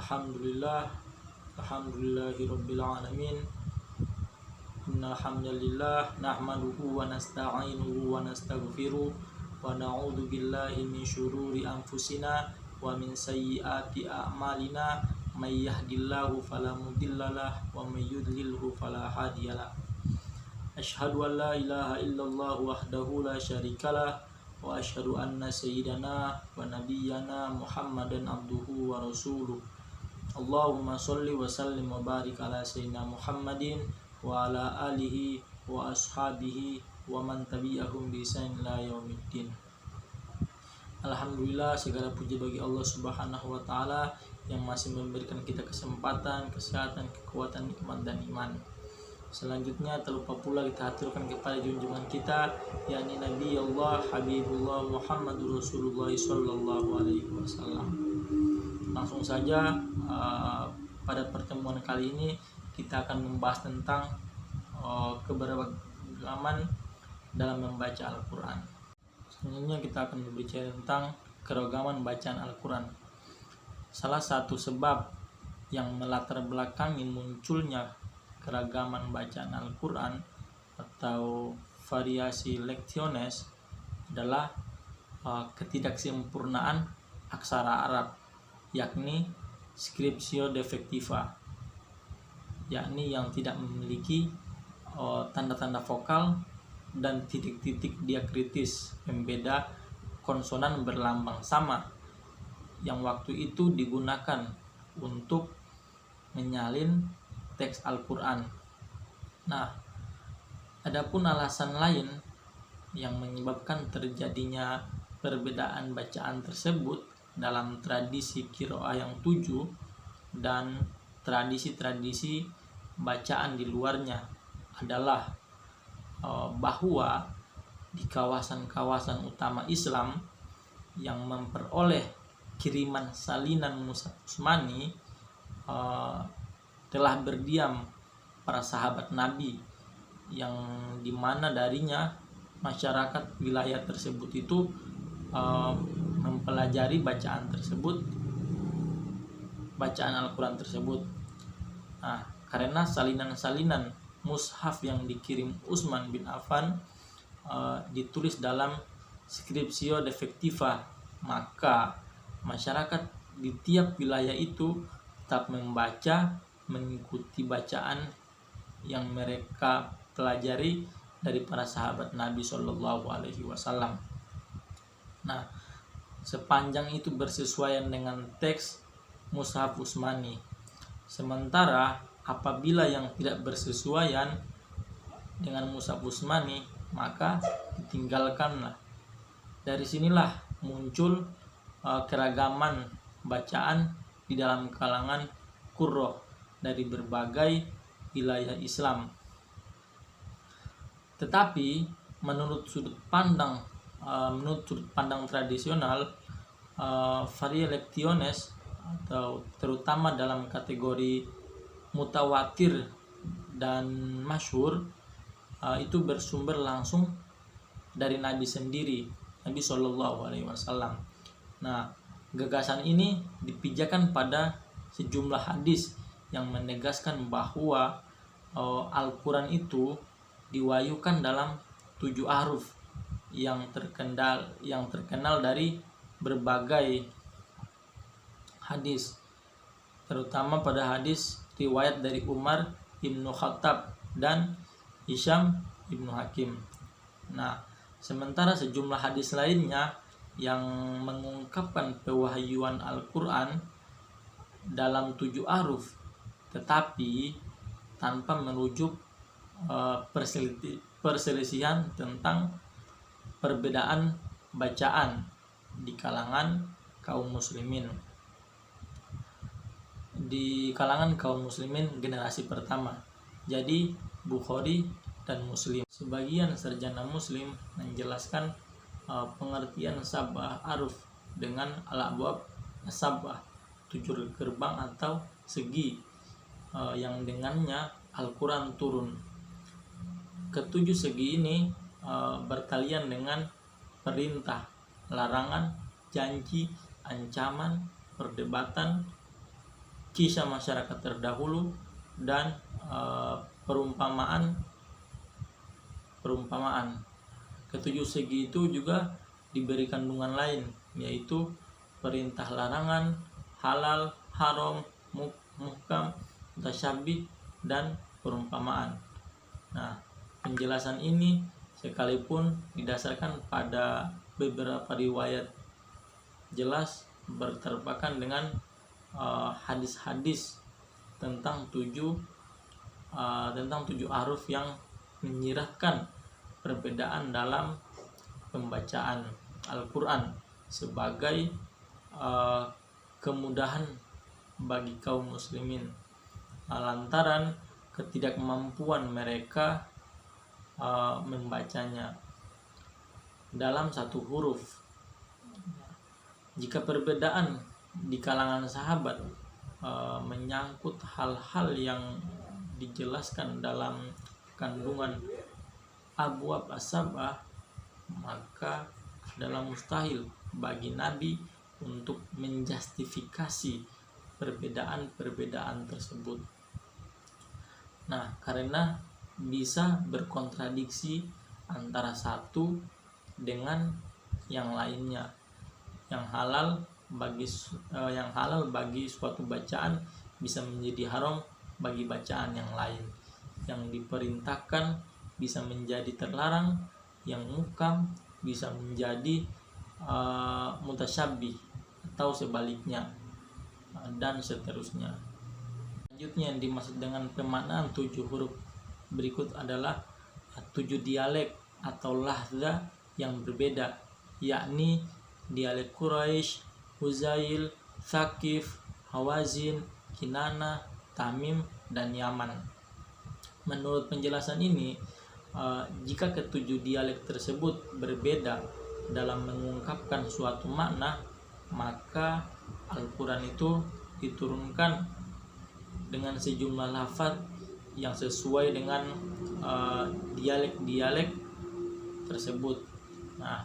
Alhamdulillah, alhamdulillahirabbil alamin. Innal hamdalillah nahmaduhu wa nasta'inuhu wa nastaghfiruh wa na'udzu billahi min syururi anfusina wa min sayyiati a'malina. May yahdihillahu fala mudhillalah wa may yudlilhu fala hadiyalah. Asyhadu an la ilaha illallah wahdahu la syarikalah wa asyhadu anna sayyidana wa nabiyyana Muhammadan abduhu wa rasuluh. Allahumma sholli wa sallim wa barik ala sayyidina Muhammadin wa ala alihi wa ashabihi wa man tabi'ahum bi ihsan ila yaumiddin. Alhamdulillah, segala puji bagi Allah Subhanahu wa taala yang masih memberikan kita kesempatan, kesehatan, kekuatan, nikmat dan iman. Selanjutnya terlupa pula kita aturkan kepada junjungan kita, yakni Nabi Allah Habibullah Muhammadur Rasulullah sallallahu alaihi wasallam. Langsung saja pada pertemuan kali ini kita akan membahas tentang keberagaman dalam membaca Al-Quran. Selanjutnya kita akan berbicara tentang keragaman bacaan Al-Quran. Salah satu sebab yang melatar belakangi munculnya keragaman bacaan Al-Quran atau variasi lectiones adalah ketidaksempurnaan aksara Arab, yakni scriptio defectiva, yakni yang tidak memiliki tanda-tanda vokal dan titik-titik diakritis pembeda konsonan berlambang sama yang waktu itu digunakan untuk menyalin teks Al-Quran. Nah, adapun alasan lain yang menyebabkan terjadinya perbedaan bacaan tersebut dalam tradisi qiraah yang 7 dan tradisi-tradisi bacaan di luarnya adalah bahwa di kawasan-kawasan utama Islam yang memperoleh kiriman salinan Mushaf Utsmani telah berdiam para sahabat Nabi, yang dimana darinya masyarakat wilayah tersebut itu mempelajari bacaan Al-Quran tersebut. Nah, karena salinan-salinan mushaf yang dikirim Utsman bin Affan ditulis dalam scriptio defectiva, maka masyarakat di tiap wilayah itu tetap membaca mengikuti bacaan yang mereka pelajari dari para sahabat Nabi Shallallahu Alaihi Wasallam. Nah, sepanjang itu bersesuaian dengan teks Mushaf Utsmani. Sementara apabila yang tidak bersesuaian dengan Mushaf Utsmani, maka ditinggalkanlah. Dari sinilah muncul keragaman bacaan di dalam kalangan qurra dari berbagai wilayah Islam. Tetapi menurut sudut pandang tradisional, variasi lectiones atau terutama dalam kategori mutawatir dan masyhur itu bersumber langsung dari Nabi sendiri, Nabi Shallallahu Alaihi Wasallam. Nah, gagasan ini dipijakan pada sejumlah hadis yang menegaskan bahwa Al-Quran itu diwahyukan dalam 7 ahruf yang terkenal dari berbagai hadis, terutama pada hadis riwayat dari Umar Ibnu Khattab dan Hisham Ibnu Hakim. Nah, sementara sejumlah hadis lainnya yang mengungkapkan pewahyuan Al-Quran dalam 7 ahruf, tetapi tanpa merujuk perselisihan tentang perbedaan bacaan di kalangan kaum muslimin generasi pertama, jadi Bukhari dan Muslim. Sebagian sarjana Muslim menjelaskan pengertian sabah aruf dengan al-abwab sabah, 7 gerbang atau segi yang dengannya Al-Quran turun. Ketujuh segi ini berkalian dengan perintah, larangan, janji, ancaman, perdebatan, kisah masyarakat terdahulu, dan perumpamaan. Ketujuh segi itu juga diberi kandungan lain, yaitu perintah larangan, halal, haram, muhkam, mutasyabih, dan perumpamaan. Nah, penjelasan ini sekalipun didasarkan pada beberapa riwayat jelas berterbakan dengan hadis-hadis tentang tujuh huruf yang menyirahkan perbedaan dalam pembacaan Al-Quran sebagai kemudahan bagi kaum muslimin lantaran ketidakmampuan mereka membacanya dalam satu huruf. Jika perbedaan di kalangan sahabat menyangkut hal-hal yang dijelaskan dalam kandungan abwab as-sab'ah, maka adalah mustahil bagi Nabi untuk menjustifikasi perbedaan-perbedaan tersebut. Nah, karena bisa berkontradiksi antara satu dengan yang lainnya. Yang halal bagi suatu bacaan bisa menjadi haram bagi bacaan yang lain. Yang diperintahkan bisa menjadi terlarang, yang muhkam bisa menjadi mutasyabih atau sebaliknya, dan seterusnya. Selanjutnya yang dimaksud dengan pemaknaan tujuh huruf berikut adalah tujuh dialek atau lahza yang berbeda, yakni dialek Quraisy, Huzail, Thaqif, Hawazin, Kinana, Tamim, dan Yaman. Menurut penjelasan ini, jika ketujuh dialek tersebut berbeda dalam mengungkapkan suatu makna, maka Al-Quran itu diturunkan dengan sejumlah lafaz yang sesuai dengan dialek-dialek tersebut. Nah,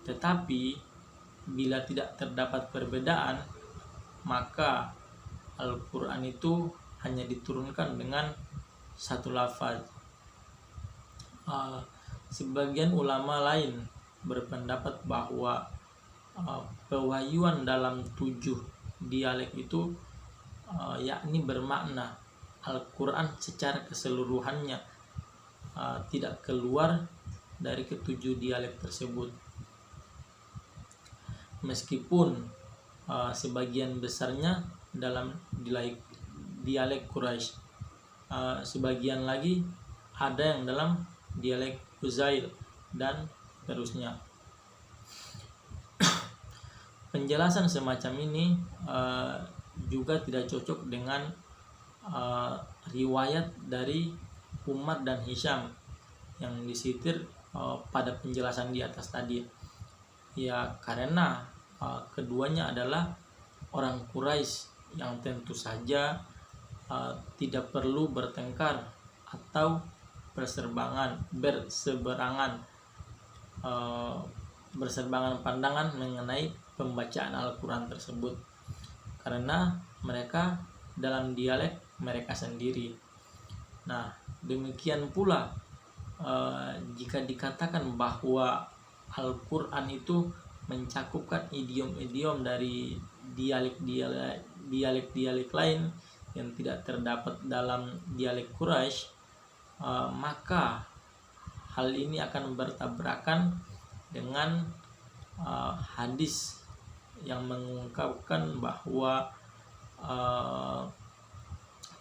tetapi bila tidak terdapat perbedaan, maka Al-Quran itu hanya diturunkan dengan satu lafaz. Sebagian ulama lain berpendapat bahwa pewahyuan dalam tujuh dialek itu yakni bermakna Al-Quran secara keseluruhannya tidak keluar dari ketujuh dialek tersebut. Meskipun sebagian besarnya dalam dialek Quraisy, sebagian lagi ada yang dalam dialek Huzail, dan terusnya. Penjelasan semacam ini juga tidak cocok dengan riwayat dari Umar dan Hisham yang disitir pada penjelasan di atas tadi. Ya, karena keduanya adalah orang Quraisy yang tentu saja tidak perlu bertengkar atau berseberangan pandangan mengenai pembacaan Al-Quran tersebut, karena mereka dalam dialek mereka sendiri. Nah, demikian pula jika dikatakan bahwa Al-Quran itu mencakupkan idiom-idiom dari dialek-dialek lain yang tidak terdapat dalam dialek Quraisy, maka hal ini akan bertabrakan dengan hadis yang mengungkapkan bahwa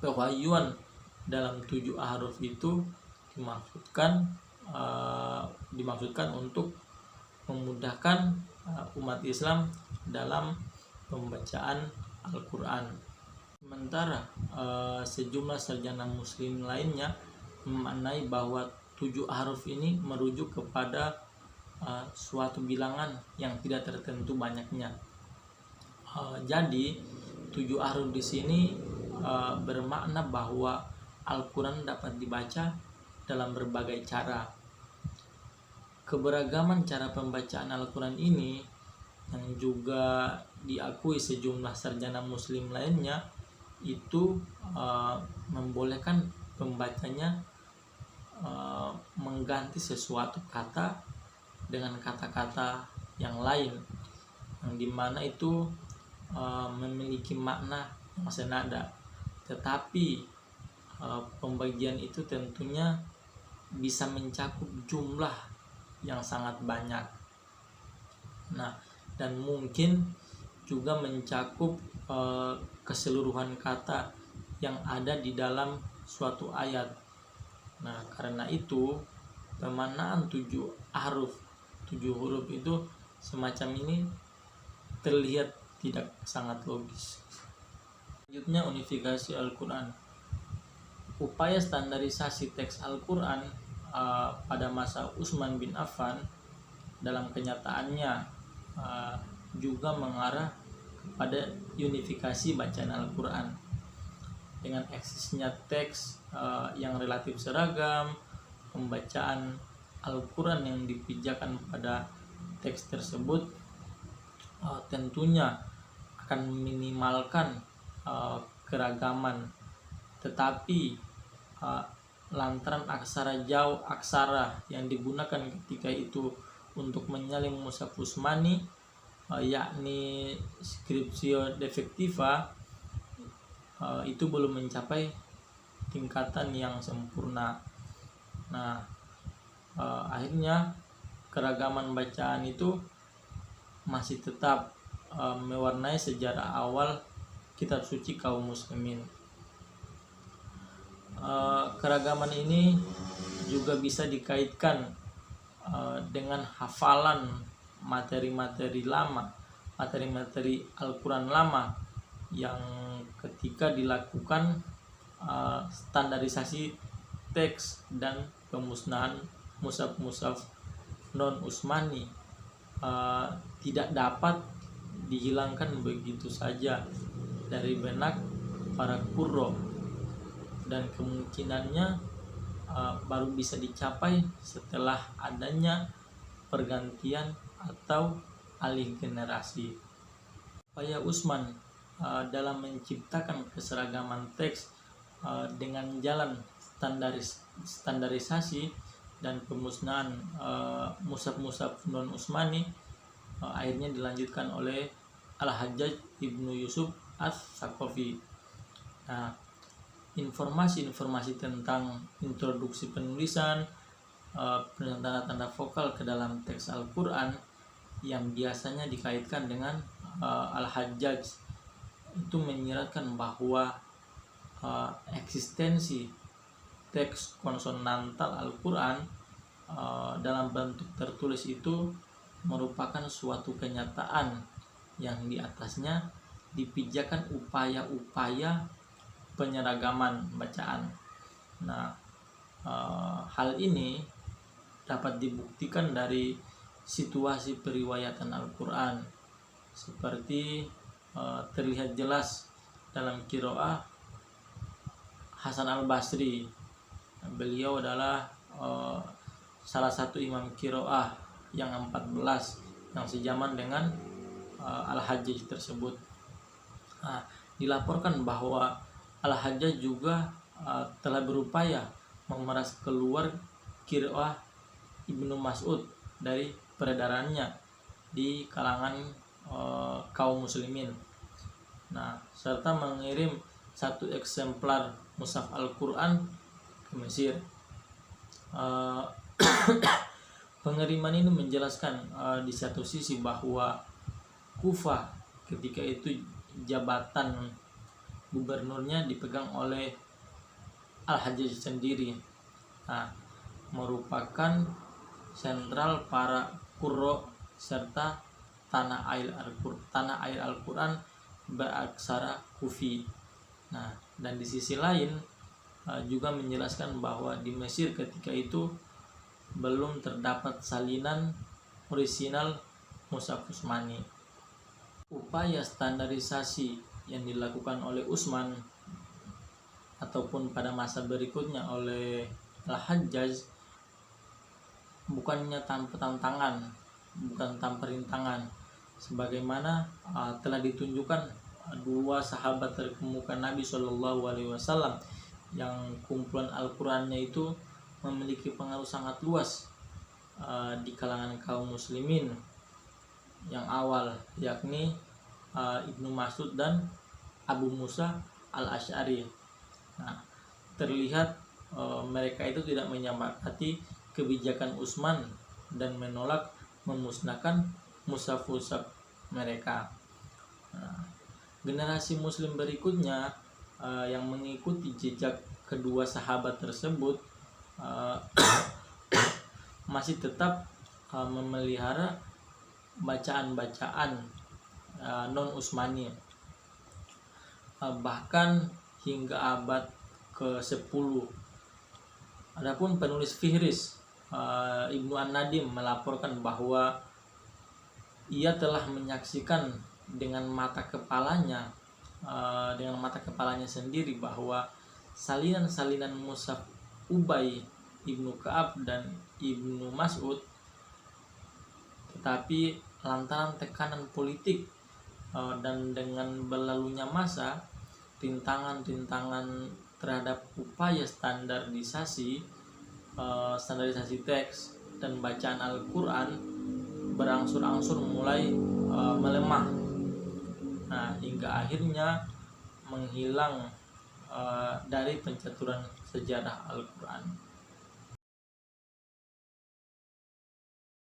pewahyuan dalam tujuh huruf itu dimaksudkan untuk memudahkan umat Islam dalam pembacaan Al-Quran. Sementara sejumlah sarjana muslim lainnya memaknai bahwa tujuh huruf ini merujuk kepada suatu bilangan yang tidak tertentu banyaknya. Jadi tujuh huruf di sini bermakna bahwa Al-Quran dapat dibaca dalam berbagai cara. Keberagaman cara pembacaan Al-Quran ini yang juga diakui sejumlah sarjana muslim lainnya, itu membolehkan pembacanya mengganti sesuatu kata dengan kata-kata yang lain, yang dimana itu memiliki makna yang senada, tetapi pembagian itu tentunya bisa mencakup jumlah yang sangat banyak. Nah, dan mungkin juga mencakup keseluruhan kata yang ada di dalam suatu ayat. Nah, karena itu pemaknaan 7 huruf itu semacam ini terlihat tidak sangat logis. Selanjutnya, unifikasi Al-Quran. Upaya standarisasi teks Al-Quran pada masa Utsman bin Affan dalam kenyataannya juga mengarah pada unifikasi bacaan Al-Quran. Dengan eksisnya teks yang relatif seragam, pembacaan Al-Quran yang dipijakan pada teks tersebut tentunya akan meminimalkan keragaman, tetapi lantaran aksara yang digunakan ketika itu untuk menyalin mushaf Utsmani, yakni scriptio defectiva, itu belum mencapai tingkatan yang sempurna. Nah, akhirnya keragaman bacaan itu masih tetap mewarnai sejarah awal kitab suci kaum muslimin. Keragaman ini juga bisa dikaitkan dengan hafalan materi-materi Al-Quran lama yang ketika dilakukan standarisasi teks dan pemusnahan mushaf non Utsmani tidak dapat dihilangkan begitu saja dari benak para qurra, dan kemungkinannya baru bisa dicapai setelah adanya pergantian atau alih generasi. Upaya Utsman dalam menciptakan keseragaman teks dengan jalan standarisasi dan pemusnahan mushaf non Utsmani akhirnya dilanjutkan oleh Al-Hajjaj Ibnu Yusuf Ats-Tsaqafi. Nah, informasi-informasi tentang introduksi penulisan, tanda-tanda vokal ke dalam teks Al-Quran yang biasanya dikaitkan dengan Al-Hajjaj itu menyiratkan bahwa eksistensi teks konsonantal Al-Quran dalam bentuk tertulis itu merupakan suatu kenyataan yang di atasnya dipijakan upaya-upaya penyeragaman bacaan. Nah, hal ini dapat dibuktikan dari situasi periwayatan Al-Quran, seperti terlihat jelas dalam qiraah Hasan Al-Basri. Beliau adalah salah satu imam qiraah yang 14 yang sejaman dengan Al-Hajjaj tersebut. Nah, dilaporkan bahwa Al-Hajjaj juga telah berupaya memeras keluar qiraah Ibnu Mas'ud dari peredarannya di kalangan kaum muslimin. Nah, serta mengirim satu eksemplar mushaf Al-Quran ke Mesir. Pengiriman ini menjelaskan di satu sisi bahwa Kufah ketika itu jabatan gubernurnya dipegang oleh Al-Hajjaj sendiri. Nah, merupakan sentral para qurra serta tanah air Al-Quran beraksara Kufi. Nah, dan di sisi lain juga menjelaskan bahwa di Mesir ketika itu belum terdapat salinan orisinal mushaf Utsmani. Upaya standarisasi yang dilakukan oleh Utsman ataupun pada masa berikutnya oleh Al-Hajjaj bukannya tanpa tantangan, bukan tanpa rintangan, sebagaimana telah ditunjukkan dua sahabat terkemuka Nabi Shallallahu Alaihi Wasallam yang kumpulan Al-Qur'annya itu memiliki pengaruh sangat luas di kalangan kaum muslimin yang awal, yakni Ibnu Mas'ud dan Abu Musa Al-Asy'ari. Nah, terlihat mereka itu tidak menyepakati kebijakan Utsman dan menolak memusnahkan mushaf-mushaf mereka. Nah, generasi muslim berikutnya yang mengikuti jejak kedua sahabat tersebut masih tetap memelihara bacaan-bacaan non-Utsmani, bahkan hingga abad ke-10. Adapun penulis Fihris Ibnu An-Nadim melaporkan bahwa ia telah menyaksikan dengan mata kepalanya sendiri bahwa salinan-salinan mushaf Ubay Ibnu Ka'ab dan Ibnu Mas'ud, tetapi lantaran tekanan politik dan dengan berlalunya masa, rintangan-rintangan terhadap upaya standarisasi teks dan bacaan Al-Quran berangsur-angsur mulai melemah. Nah, hingga akhirnya menghilang dari pencaturan sejarah Al-Quran.